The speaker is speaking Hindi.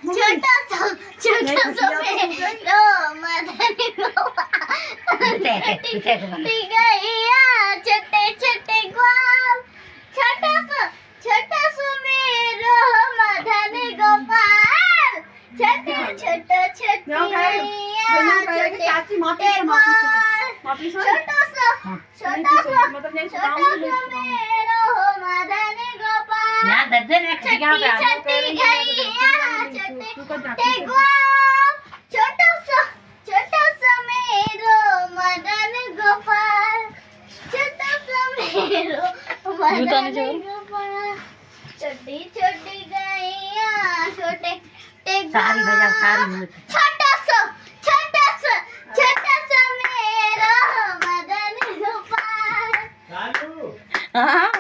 छोटा सा मेरा मदन गोपाल गैया छोटे छोटे ग्वाल छोटा सा मेरो मदन गोपाल छोटे छोटे गैया छोटे छोटे ग्वाल छोटा सा मेरो मदन गोपाल छोटी गैया छोटे ग्वाल छोटा सा मेरो मदन गोपाल छोटा सा मेरो मदन गोपाल छोटी गैया छोटे सारी बजाओ सारी छोटा सा मेरो मदन गोपाल हाँ